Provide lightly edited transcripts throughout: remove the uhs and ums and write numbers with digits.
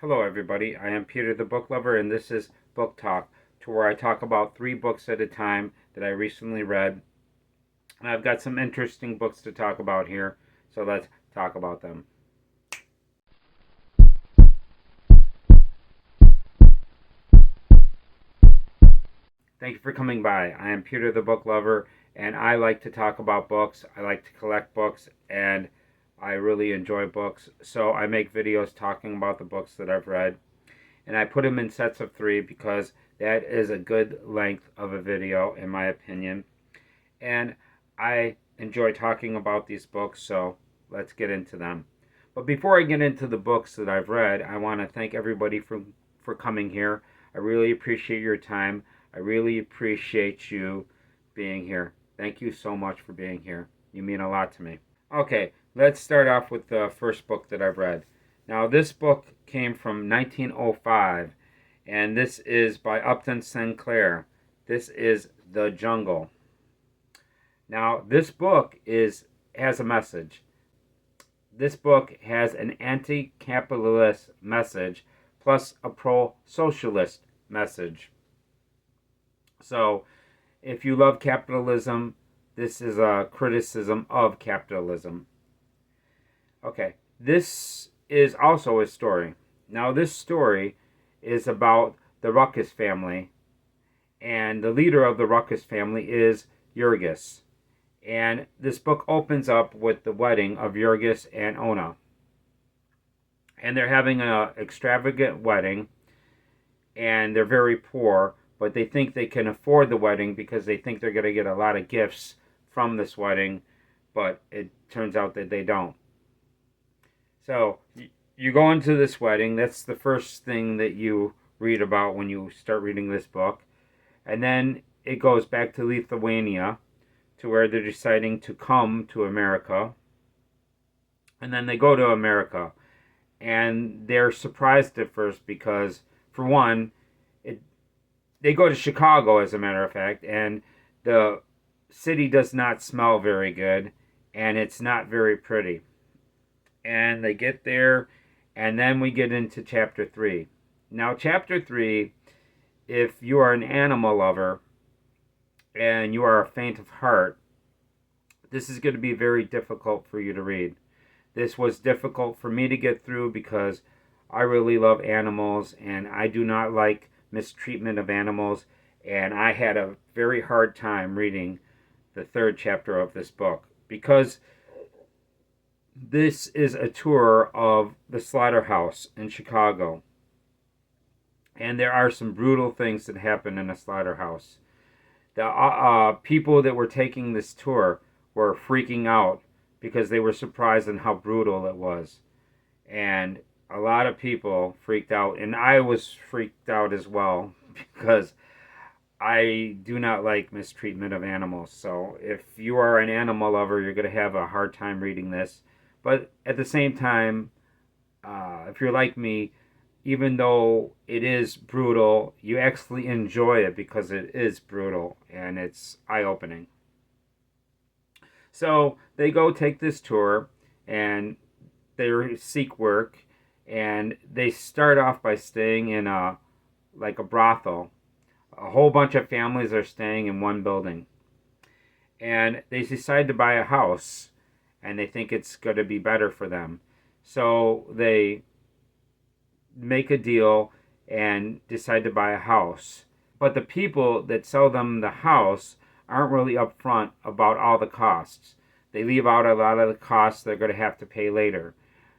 Hello, everybody. I am Peter the Book Lover, and this is Book Talk, to where I talk about 3 books at a time that I recently read. And I've got some interesting books to talk about here, so let's talk about them. Thank you for coming by. I am Peter the Book Lover, and I like to talk about books. I like to collect books, and I really enjoy books. So I make videos talking about the books that I've read. And I put them in sets of 3 because that is a good length of a video, in my opinion. And I enjoy talking about these books, so let's get into them. But before I get into the books that I've read, I want to thank everybody for coming here. I really appreciate your time. I really appreciate you being here. Thank you so much for being here. You mean a lot to me. Okay, let's start off with the first book that I've read. Now, this book came from 1905, and this is by Upton Sinclair. This is The Jungle. Now, this book has a message. This book has an anti-capitalist message plus a pro-socialist message. So, if you love capitalism, this is a criticism of capitalism. Okay, this is also a story. Now, this story is about the Ruckus family, and the leader of the Ruckus family is Jurgis. And this book opens up with the wedding of Jurgis and Ona. And they're having an extravagant wedding, and they're very poor, but they think they can afford the wedding because they think they're going to get a lot of gifts from this wedding, but it turns out that they don't. So you go into this wedding. That's the first thing that you read about when you start reading this book. And then it goes back to Lithuania, to where they're deciding to come to America. And then they go to America. And they're surprised at first because, for one, they go to Chicago, as a matter of fact, and the city does not smell very good, and it's not very pretty. And they get there, and then we get into chapter 3. Now, chapter 3, if you are an animal lover and you are a faint of heart, this is going to be very difficult for you to read. This was difficult for me to get through because I really love animals, and I do not like mistreatment of animals, and I had a very hard time reading the 3rd chapter of this book because this is a tour of the slaughterhouse in Chicago, and there are some brutal things that happen in a slaughterhouse. The people that were taking this tour were freaking out because they were surprised at how brutal it was, and a lot of people freaked out, and I was freaked out as well because I do not like mistreatment of animals. So if you are an animal lover, you're going to have a hard time reading this. But at the same time, if you're like me, even though it is brutal, you actually enjoy it because it is brutal and it's eye-opening. So they go take this tour and they seek work, and they start off by staying in a brothel. A whole bunch of families are staying in one building, and they decide to buy a house, and they think it's going to be better for them. So they make a deal and decide to buy a house. But the people that sell them the house aren't really upfront about all the costs. They leave out a lot of the costs they're going to have to pay later.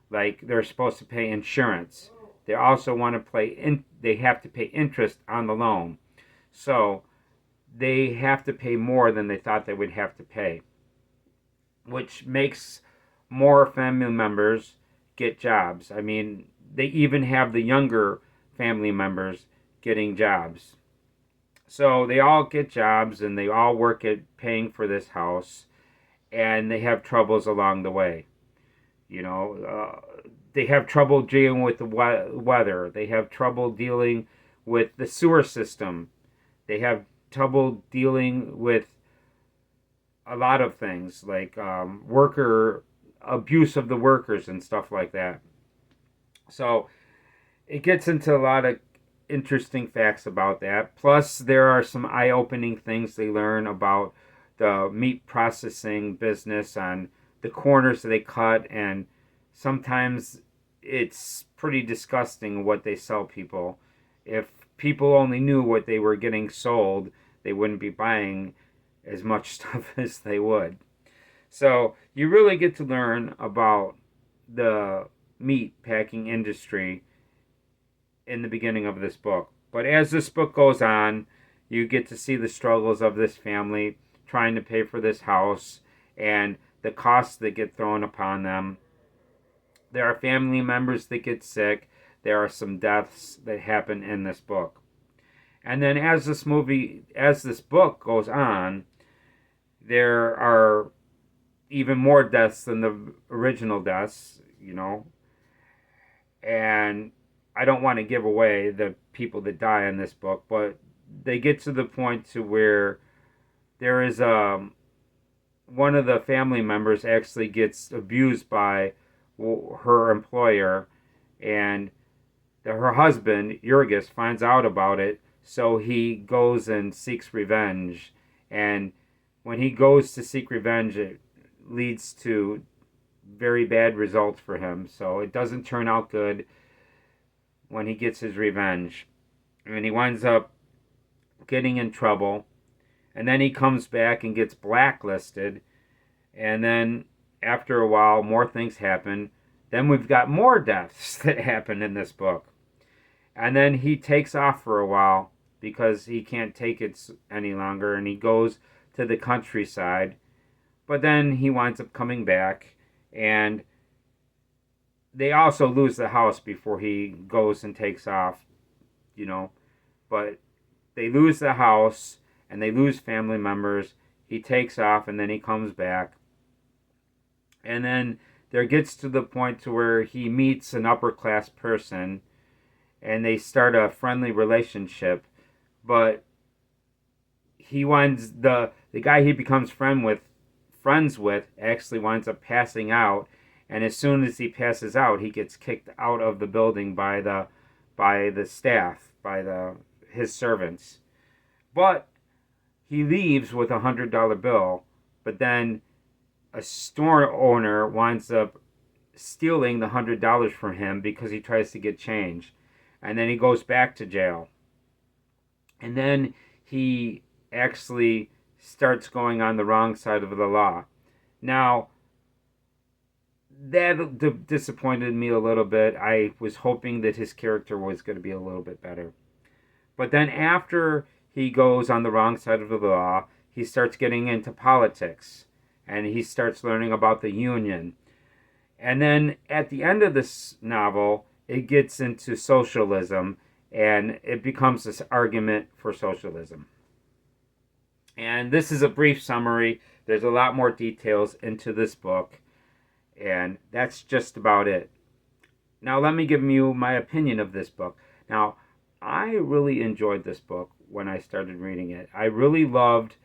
Like, they're supposed to pay insurance. They also want to they have to pay interest on the loan. So they have to pay more than they thought they would have to pay, which makes more family members get jobs. I mean, they even have the younger family members getting jobs. So they all get jobs, and they all work at paying for this house, and they have troubles along the way. They have trouble dealing with the weather. They have trouble dealing with the sewer system. They have trouble dealing with a lot of things like worker abuse of the workers and stuff like that. So it gets into a lot of interesting facts about that. Plus, there are some eye-opening things they learn about the meat processing business on the corners they cut, and sometimes it's pretty disgusting what they sell people. If people only knew what they were getting sold, they wouldn't be buying as much stuff as they would. So you really get to learn about the meat packing industry in the beginning of this book. But as this book goes on, you get to see the struggles of this family trying to pay for this house and the costs that get thrown upon them. There are family members that get sick. There are some deaths that happen in this book. And then as this book goes on, there are even more deaths than the original deaths, and I don't want to give away the people that die in this book, but they get to the point to where there is one of the family members actually gets abused by her employer, and her husband Jurgis finds out about it, so he goes and seeks revenge. And when he goes to seek revenge, it leads to very bad results for him. So it doesn't turn out good when he gets his revenge. And he winds up getting in trouble. And then he comes back and gets blacklisted. And then after a while, more things happen. Then we've got more deaths that happen in this book. And then he takes off for a while because he can't take it any longer. And he goes to the countryside. But then he winds up coming back. And they also lose the house before he goes and takes off, But they lose the house and they lose family members. He takes off and then he comes back. And then there gets to the point to where he meets an upper class person and they start a friendly relationship. But he winds the guy he becomes friends with actually winds up passing out. And as soon as he passes out, he gets kicked out of the building by the staff, by his servants. But he leaves with $100 bill. But then a store owner winds up stealing the $100 from him because he tries to get change. And then he goes back to jail. And then he actually starts going on the wrong side of the law. Now, that disappointed me a little bit. I was hoping that his character was going to be a little bit better. But then after he goes on the wrong side of the law, he starts getting into politics. And he starts learning about the Union. And then at the end of this novel, it gets into socialism. And it becomes this argument for socialism. And this is a brief summary. There's a lot more details into this book. And that's just about it. Now let me give you my opinion of this book. Now, I really enjoyed this book when I started reading it. I really loved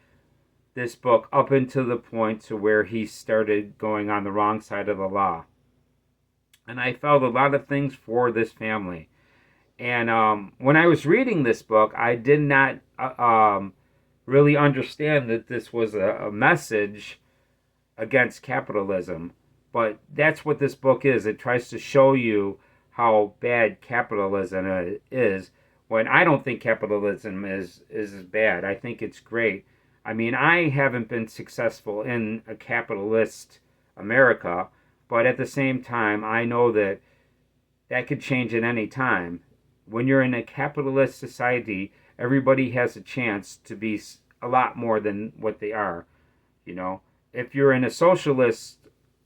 this book up until the point to where he started going on the wrong side of the law. And I felt a lot of things for this family. And when I was reading this book, I did not really understand that this was a message against capitalism. But that's what this book is. It tries to show you how bad capitalism is, when I don't think capitalism is bad. I think it's great. I mean, I haven't been successful in a capitalist America, but at the same time, I know that could change at any time. When you're in a capitalist society, everybody has a chance to be a lot more than what they are. If you're in a socialist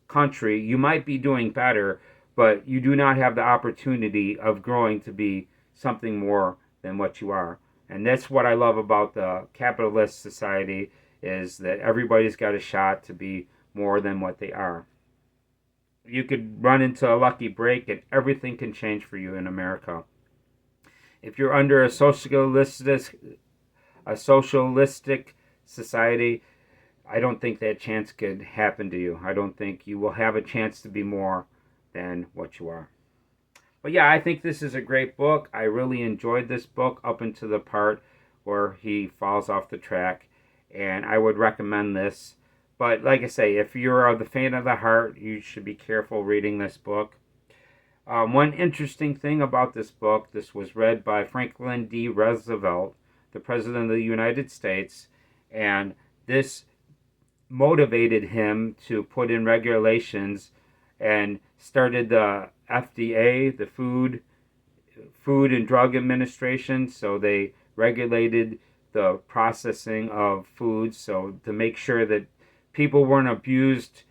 country, you might be doing better, but you do not have the opportunity of growing to be something more than what you are. And that's what I love about the capitalist society, is that everybody's got a shot to be more than what they are. You could run into a lucky break and everything can change for you in America. If you're under a socialistic society, I don't think that chance could happen to you. I don't think you will have a chance to be more than what you are. But yeah, I think this is a great book. I really enjoyed this book up until the part where he falls off the track, and I would recommend this. But like I say, if you're the faint of the heart, you should be careful reading this book. One interesting thing about this book, this was read by Franklin D. Roosevelt, the President of the United States, and this motivated him to put in regulations and started the FDA, the Food and Drug Administration. So they regulated the processing of foods, so to make sure that people weren't abused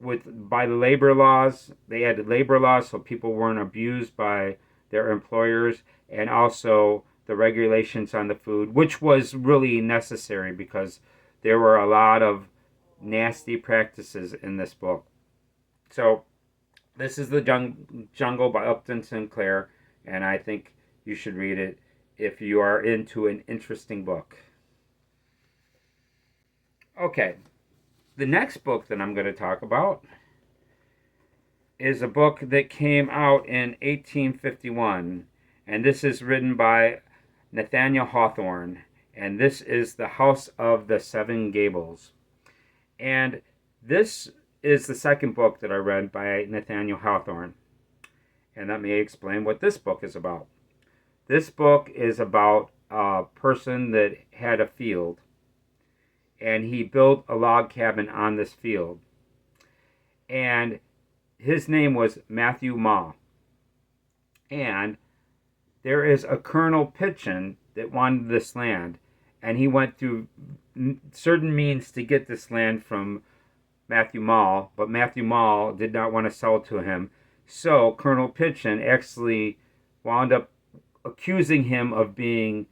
by the labor laws. They added labor laws so people weren't abused by their employers, and also the regulations on the food, which was really necessary because there were a lot of nasty practices in this book. So this is The Jungle by Upton Sinclair, and I think you should read it if you are into an interesting book. Okay, the next book that I'm going to talk about is a book that came out in 1851, and this is written by Nathaniel Hawthorne, and this is The House of the Seven Gables. And this is the second book that I read by Nathaniel Hawthorne. And let me explain what this book is about. This book is about a person that had a field, and he built a log cabin on this field. And his name was Matthew Maw. And there is a Colonel Pitchin that wanted this land, and he went through certain means to get this land from Matthew Maw, but Matthew Maw did not want to sell it to him. So Colonel Pitchin actually wound up accusing him of being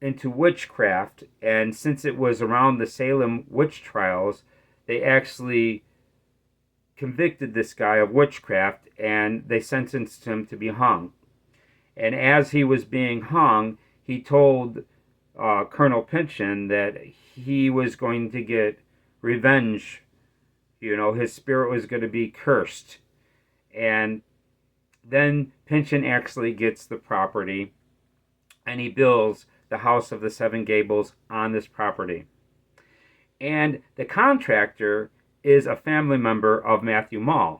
into witchcraft, and since it was around the Salem witch trials, they actually convicted this guy of witchcraft, and they sentenced him to be hung. And as he was being hung, he told Colonel Pitchin that he was going to get revenge. You know, his spirit was going to be cursed. And then Pitchin actually gets the property, and he builds the House of the Seven Gables on this property. And the contractor is a family member of Matthew Maw.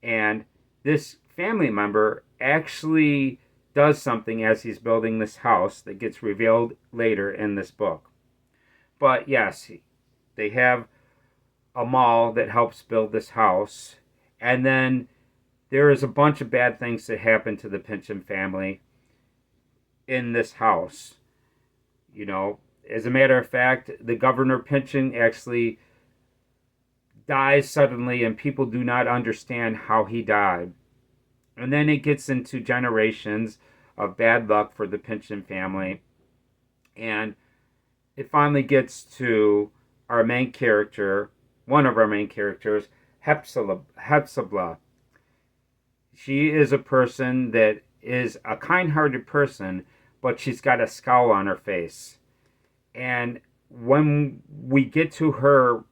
And this family member actually does something as he's building this house that gets revealed later in this book. But yes, they have a Maw that helps build this house. And then there is a bunch of bad things that happen to the Pitchin family in this house. You know, as a matter of fact, the Governor Pitchin actually dies suddenly, and people do not understand how he died. And then it gets into generations of bad luck for the Pitchin family. And it finally gets to our main character, one of our main characters, Hepzibah. She is a person that is a kind-hearted person, but she's got a scowl on her face. And when we get to her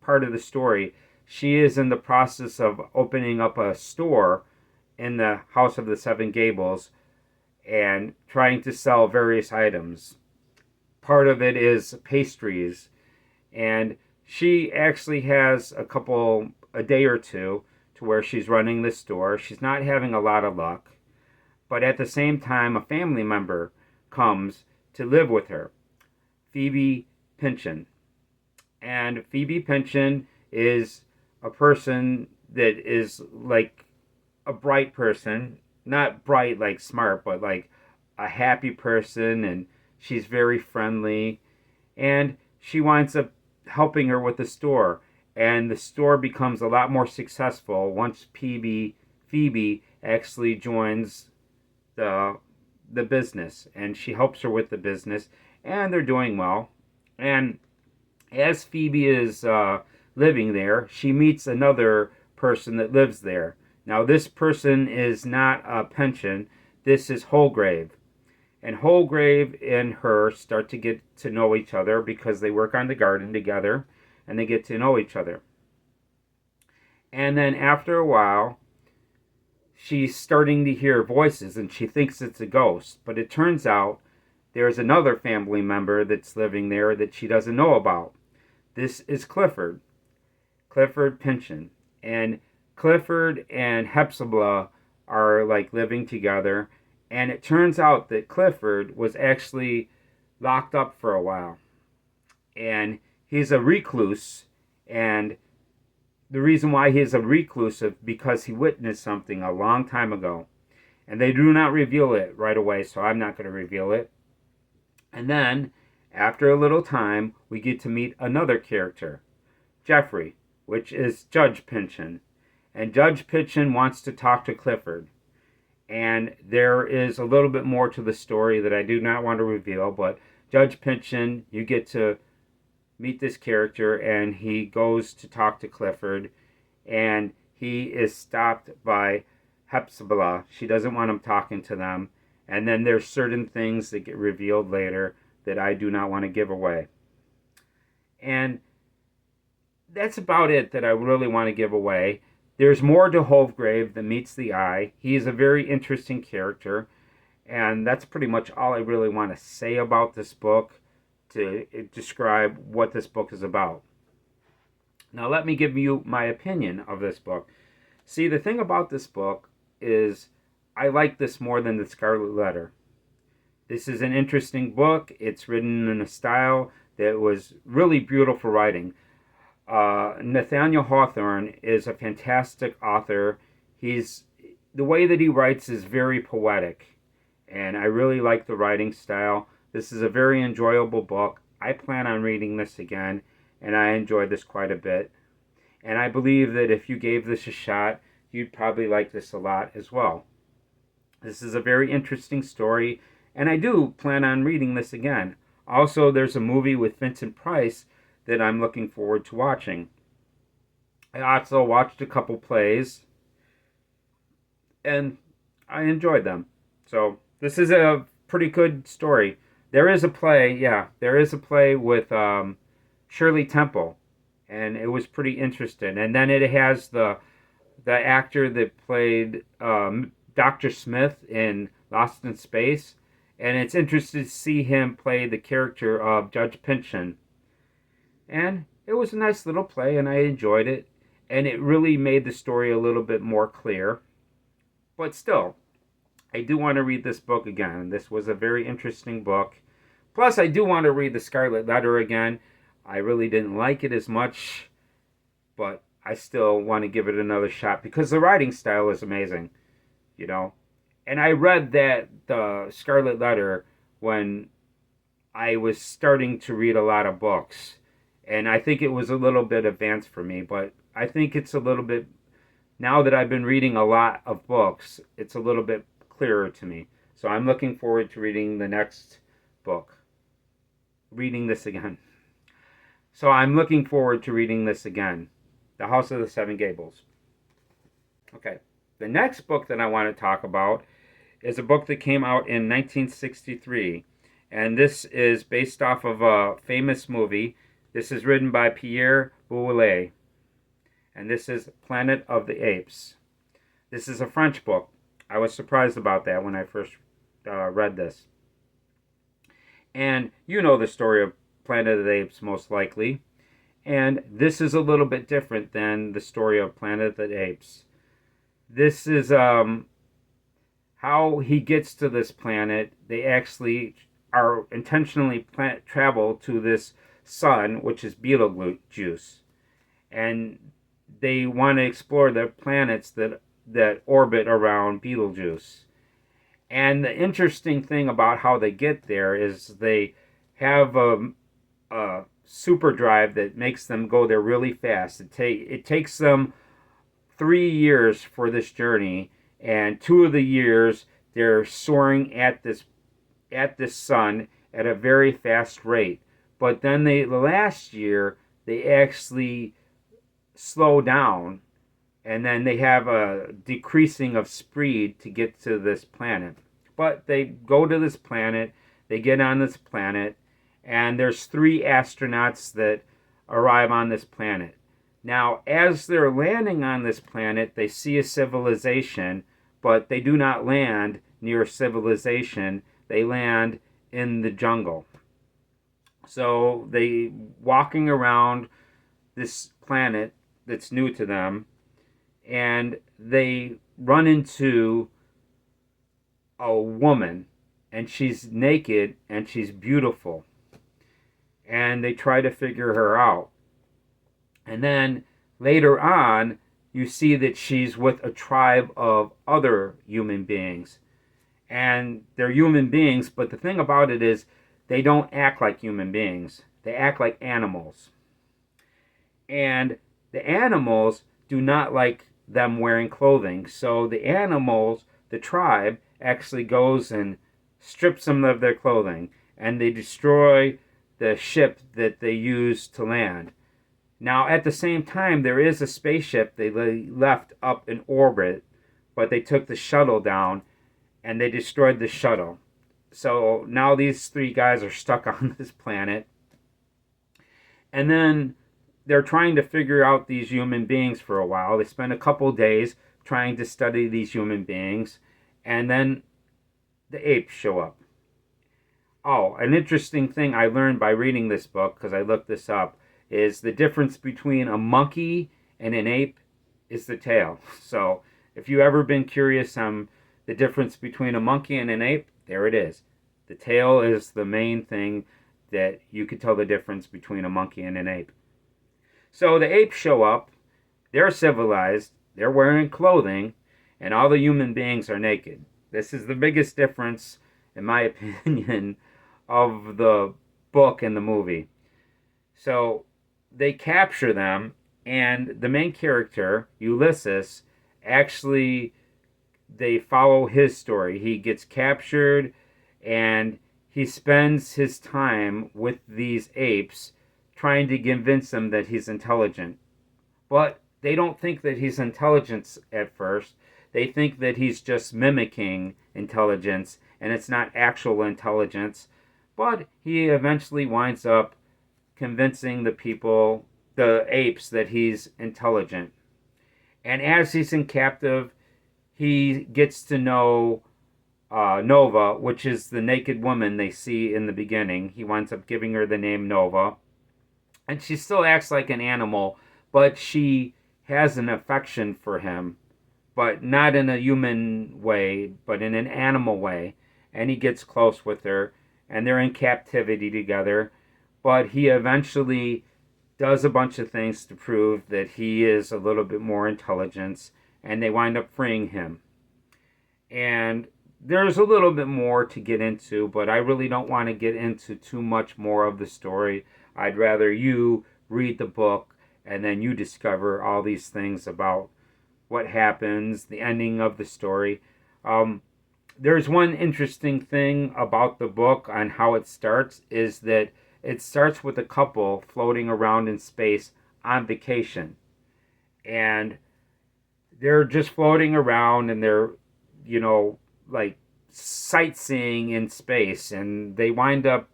part of the story, she is in the process of opening up a store in the House of the Seven Gables and trying to sell various items. Part of it is pastries, and she actually has a day or two to where she's running the store. She's not having a lot of luck, but at the same time, a family member comes to live with her, Phoebe Pitchin. And Phoebe Pitchin is a person that is like a bright person, not bright like smart, but like a happy person, and she's very friendly, and she winds up helping her with the store, and the store becomes a lot more successful once Phoebe actually joins the business, and she helps her with the business, and they're doing well. And as Phoebe is living there, she meets another person that lives there. Now, this person is not a Pitchin. This is Holgrave. And Holgrave and her start to get to know each other because they work on the garden together, and they get to know each other. And then after a while, she's starting to hear voices and she thinks it's a ghost. But it turns out there's another family member that's living there that she doesn't know about. This is Clifford Pynchon. And Clifford and Hepzibah are like living together. And it turns out that Clifford was actually locked up for a while. And he's a recluse. And the reason why he's a recluse is because he witnessed something a long time ago. And they do not reveal it right away, so I'm not going to reveal it. And then, after a little time, we get to meet another character, Jeffrey, which is Judge Pynchon. And Judge Pynchon wants to talk to Clifford. And there is a little bit more to the story that I do not want to reveal, but Judge Pynchon, you get to meet this character, and he goes to talk to Clifford, and he is stopped by Hepzibah. She doesn't want him talking to them. And then there's certain things that get revealed later that I do not want to give away. And that's about it that I really want to give away. There's more to Hovgrave than meets the eye. He is a very interesting character. And that's pretty much all I really want to say about this book to describe what this book is about. Now let me give you my opinion of this book. See, the thing about this book is I like this more than The Scarlet Letter. This is an interesting book. It's written in a style that was really beautiful writing. Nathaniel Hawthorne is a fantastic author. The way that he writes is very poetic, and I really like the writing style. This is a very enjoyable book. I plan on reading this again, and I enjoyed this quite a bit. And I believe that if you gave this a shot, you'd probably like this a lot as well. This is a very interesting story, and I do plan on reading this again. Also, there's a movie with Vincent Price that I'm looking forward to watching. I also watched a couple plays, and I enjoyed them. So, this is a pretty good story. There is a play with Shirley Temple, and it was pretty interesting. And then it has the actor that played Dr. Smith in Lost in Space, and it's interesting to see him play the character of Judge Pynchon. And it was a nice little play, and I enjoyed it, and it really made the story a little bit more clear. But still, I do want to read this book again. This was a very interesting book. Plus, I do want to read The Scarlet Letter again. I really didn't like it as much, but I still want to give it another shot because the writing style is amazing. You know, and I read that the Scarlet Letter when I was starting to read a lot of books, and I think it was a little bit advanced for me, but I think it's a little bit, now that I've been reading a lot of books, it's a little bit clearer to me. So I'm looking forward to reading the next book, reading this again. So I'm looking forward to reading this again, The House of the Seven Gables. Okay. The next book that I want to talk about is a book that came out in 1963, and this is based off of a famous movie. This is written by Pierre, and this is Planet of the Apes. This is a French book. I was surprised about that when I first read this. And you know the story of Planet of the Apes most likely, and this is a little bit different than the story of Planet of the Apes. This is how he gets to this planet. They actually are intentionally travel to this sun, which is Betelgeuse, and they want to explore the planets that orbit around Betelgeuse. And the interesting thing about how they get there is they have a super drive that makes them go there really fast. It takes them 3 years for this journey, and 2 of the years they're soaring at this sun at a very fast rate. But then the last year they actually slow down, and then they have a decreasing of speed to get to this planet. But they go to this planet, they get on this planet, and there's 3 astronauts that arrive on this planet. Now, as they're landing on this planet, they see a civilization, but they do not land near civilization. They land in the jungle. So they walking around this planet that's new to them, and they run into a woman, and she's naked and she's beautiful, and they try to figure her out. And then later on, you see that she's with a tribe of other human beings, and they're human beings, but the thing about it is they don't act like human beings. They act like animals. And the animals do not like them wearing clothing. So the animals, the tribe, actually goes and strips them of their clothing, and they destroy the ship that they use to land. Now, at the same time, there is a spaceship they left up in orbit, but they took the shuttle down and they destroyed the shuttle. So now these three guys are stuck on this planet. And then they're trying to figure out these human beings for a while. They spend a couple days trying to study these human beings. And then the apes show up. Oh, an interesting thing I learned by reading this book, because I looked this up, is the difference between a monkey and an ape is the tail. So if you've ever been curious on the difference between a monkey and an ape, there it is. The tail is the main thing that you could tell the difference between a monkey and an ape. So the apes show up, they're civilized, they're wearing clothing, and all the human beings are naked. This is the biggest difference, in my opinion, of the book and the movie. So they capture them, and the main character, Ulysses, actually, they follow his story. He gets captured, and he spends his time with these apes trying to convince them that he's intelligent. But they don't think that he's intelligent at first. They think that he's just mimicking intelligence, and it's not actual intelligence. But he eventually winds up convincing the people, the apes, that he's intelligent. And as he's in captive, he gets to know Nova, which is the naked woman they see in the beginning. He winds up giving her the name Nova. And she still acts like an animal, but she has an affection for him, but not in a human way, but in an animal way. And he gets close with her, and they're in captivity together. But he eventually does a bunch of things to prove that he is a little bit more intelligent, and they wind up freeing him. And there's a little bit more to get into, but I really don't want to get into too much more of the story. I'd rather you read the book, and then you discover all these things about what happens, the ending of the story. There's one interesting thing about the book on how it starts, is that it starts with a couple floating around in space on vacation. And they're just floating around, and they're, like sightseeing in space. And they wind up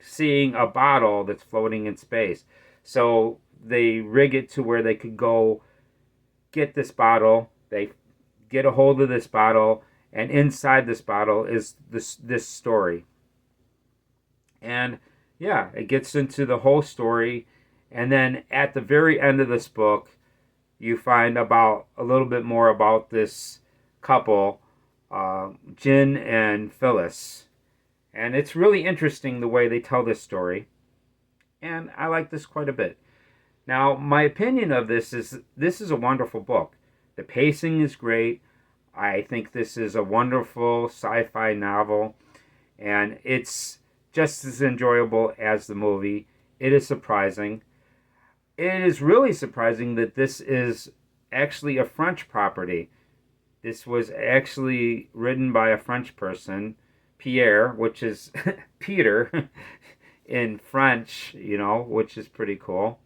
seeing a bottle that's floating in space. So they rig it to where they could go get this bottle. They get a hold of this bottle, and inside this bottle is this story. And yeah, it gets into the whole story. And then at the very end of this book, you find about a little bit more about this couple, Jin and Phyllis. And it's really interesting the way they tell this story. And I like this quite a bit. Now, my opinion of this is a wonderful book. The pacing is great. I think this is a wonderful sci-fi novel. And it's just as enjoyable as the movie. It is surprising. It is really surprising that this is actually a French property. This was actually written by a French person, Pierre, which is Peter in French, which is pretty cool.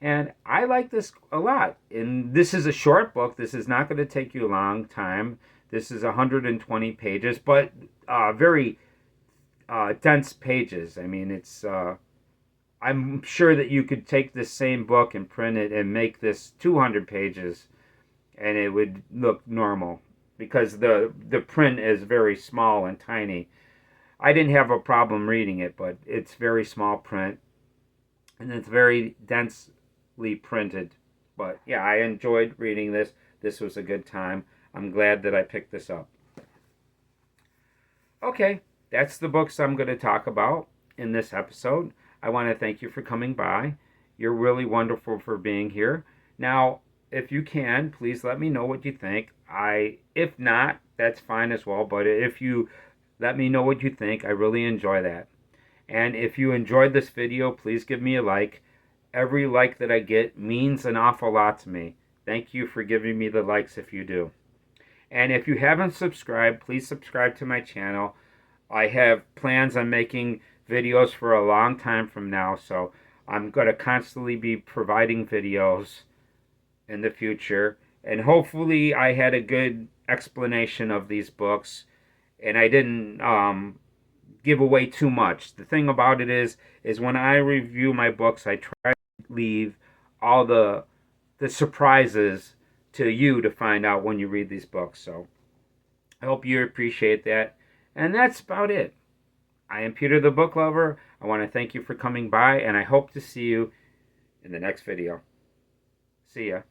And I like this a lot. And this is a short book. This is not going to take you a long time. This is 120 pages, but very dense pages. I mean, it's. I'm sure that you could take this same book and print it and make this 200 pages, and it would look normal. because the print is very small and tiny. I didn't have a problem reading it, but it's very small print and it's very densely printed. But yeah, I enjoyed reading this. This was a good time. I'm glad that I picked this up. Okay, that's the books I'm going to talk about in this episode. I want to thank you for coming by. You're really wonderful for being here. Now, if you can, please let me know what you think. If not, that's fine as well. But if you let me know what you think, I really enjoy that. And if you enjoyed this video, please give me a like. Every like that I get means an awful lot to me. Thank you for giving me the likes if you do. And if you haven't subscribed, please subscribe to my channel. I have plans on making videos for a long time from now, so I'm going to constantly be providing videos in the future. And hopefully I had a good explanation of these books and I didn't give away too much. The thing about it is when I review my books, I try to leave all the surprises to you to find out when you read these books. So I hope you appreciate that. And that's about it. I am Peter the Book Lover. I want to thank you for coming by, and I hope to see you in the next video. See ya.